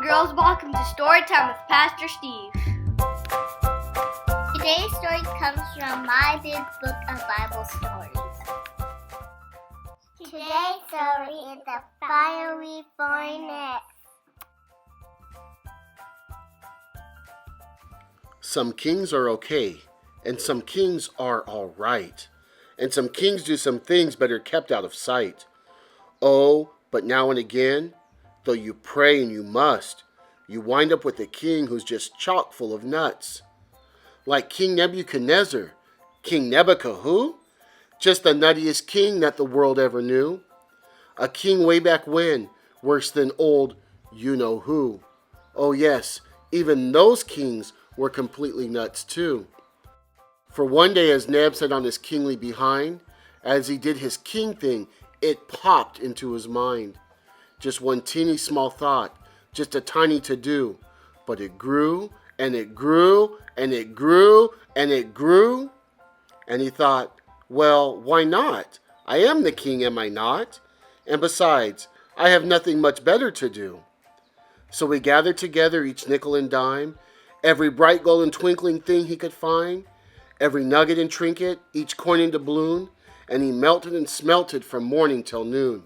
girls, welcome to Storytime with Pastor Steve. Today's story comes from my big book of Bible stories. Today's story is the fiery furnace. Some kings are okay, and some kings are all right, and some kings do some things better kept out of sight. Oh, but now and again, though you pray and you must, you wind up with a king who's just chock full of nuts. Like King Nebuchadnezzar. King Nebuchadnezzar who? Just the nuttiest king that the world ever knew. A king way back when, worse than old you-know-who. Oh yes, even those kings were completely nuts too. For one day as Neb sat on his kingly behind, as he did his king thing, it popped into his mind. Just one teeny small thought, just a tiny to-do, but it grew and it grew and it grew and it grew. And he thought, well, why not? I am the king, am I not? And besides, I have nothing much better to do. So he gathered together each nickel and dime, every bright golden twinkling thing he could find, every nugget and trinket, each coin and doubloon, and he melted and smelted from morning till noon.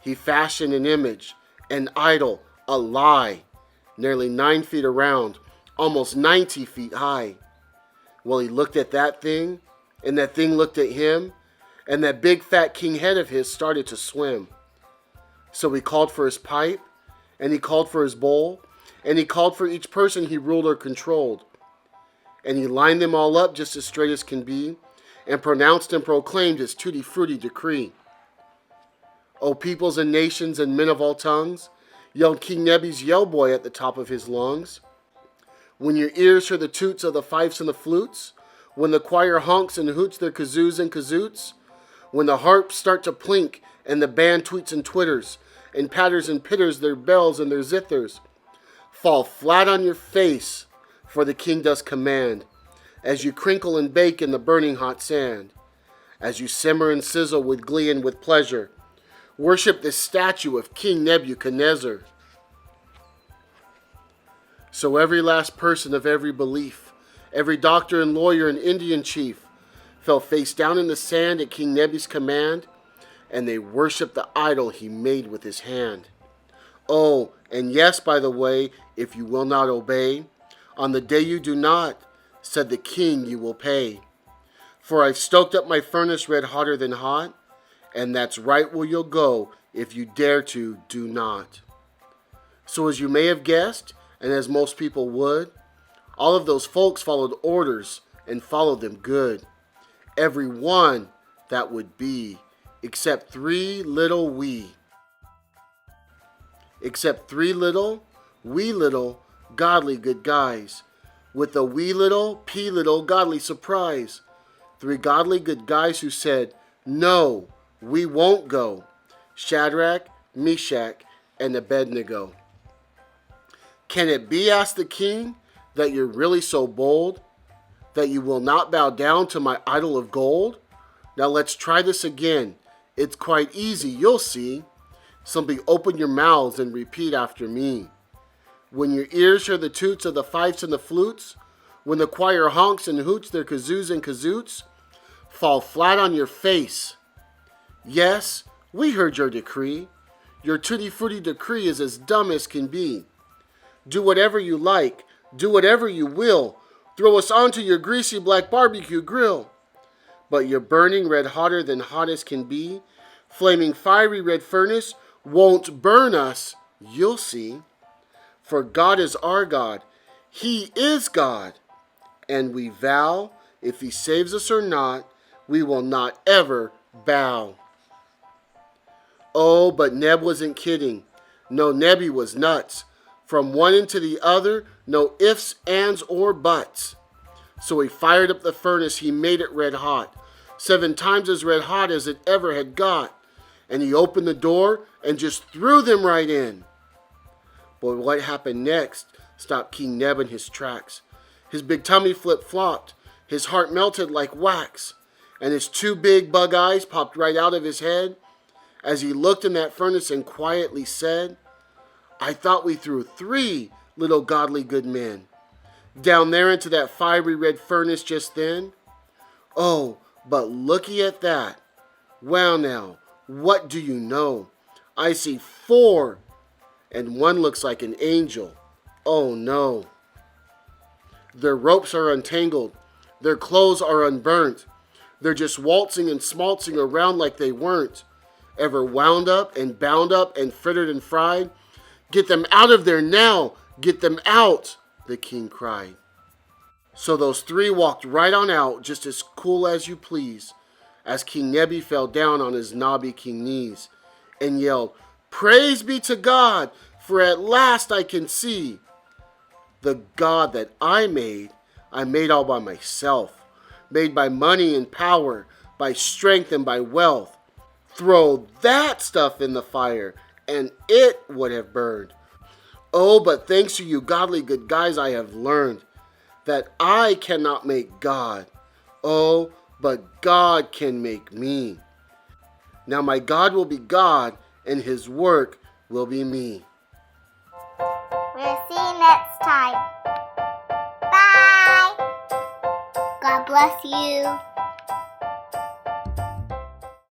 He fashioned an image, an idol, a lie, nearly 9 feet around, almost 90 feet high. Well, he looked at that thing, and that thing looked at him, and that big fat king head of his started to swim. So he called for his pipe, and he called for his bowl, and he called for each person he ruled or controlled. And he lined them all up just as straight as can be, and pronounced and proclaimed his tutti-frutti decree. O peoples and nations and men of all tongues, yelled King Nebi's yell boy at the top of his lungs. When your ears hear the toots of the fifes and the flutes, when the choir honks and hoots their kazoos and kazoots, when the harps start to plink and the band tweets and twitters, and patters and pitters their bells and their zithers, fall flat on your face, for the king does command, as you crinkle and bake in the burning hot sand, as you simmer and sizzle with glee and with pleasure, worship this statue of King Nebuchadnezzar. So every last person of every belief, every doctor and lawyer and Indian chief, fell face down in the sand at King Nebi's command, and they worshiped the idol he made with his hand. Oh, and yes, by the way, if you will not obey, on the day you do not, said the king, you will pay. For I've stoked up my furnace red hotter than hot, and that's right where you'll go if you dare to do not. So as you may have guessed, and as most people would, all of those folks followed orders and followed them good. Every one that would be, except 3 little wee. Except 3 little, wee little, godly good guys, with a wee little, pea little, godly surprise. 3 godly good guys who said, no, we won't go. Shadrach, Meshach, and Abednego. Can it be, asked the king, that you're really so bold, that you will not bow down to my idol of gold? Now let's try this again. It's quite easy, you'll see. Simply open your mouths and repeat after me. When your ears hear the toots of the fifes and the flutes, when the choir honks and hoots their kazoos and kazoots, fall flat on your face. Yes, we heard your decree. Your tutti-frutti decree is as dumb as can be. Do whatever you like, do whatever you will, throw us onto your greasy black barbecue grill. But your burning red hotter than hot as can be, flaming fiery red furnace won't burn us, you'll see. For God is our God, He is God, and we vow, if He saves us or not, we will not ever bow. Oh, but Neb wasn't kidding. No, Nebi was nuts. From one end to the other, no ifs, ands, or buts. So he fired up the furnace, he made it red hot, 7 times as red hot as it ever had got. And he opened the door and just threw them right in. But what happened next stopped King Neb in his tracks. His big tummy flip-flopped, his heart melted like wax, and his 2 big bug eyes popped right out of his head as he looked in that furnace and quietly said, I thought we threw 3 little godly good men down there into that fiery red furnace just then. Oh, but looky at that. Well now, what do you know? I see 4, and one looks like an angel. Oh no. Their ropes are untangled. Their clothes are unburnt. They're just waltzing and smaltzing around like they weren't ever wound up and bound up and frittered and fried. Get them out of there now! Get them out! The king cried. So those 3 walked right on out, just as cool as you please, as King Nebi fell down on his knobby king knees and yelled, "Praise be to God, for at last I can see. The God that I made all by myself, made by money and power, by strength and by wealth. Throw that stuff in the fire, and it would have burned. Oh, but thanks to you godly good guys, I have learned that I cannot make God. Oh, but God can make me. Now my God will be God, and his work will be me." We'll see you next time. Bye. God bless you.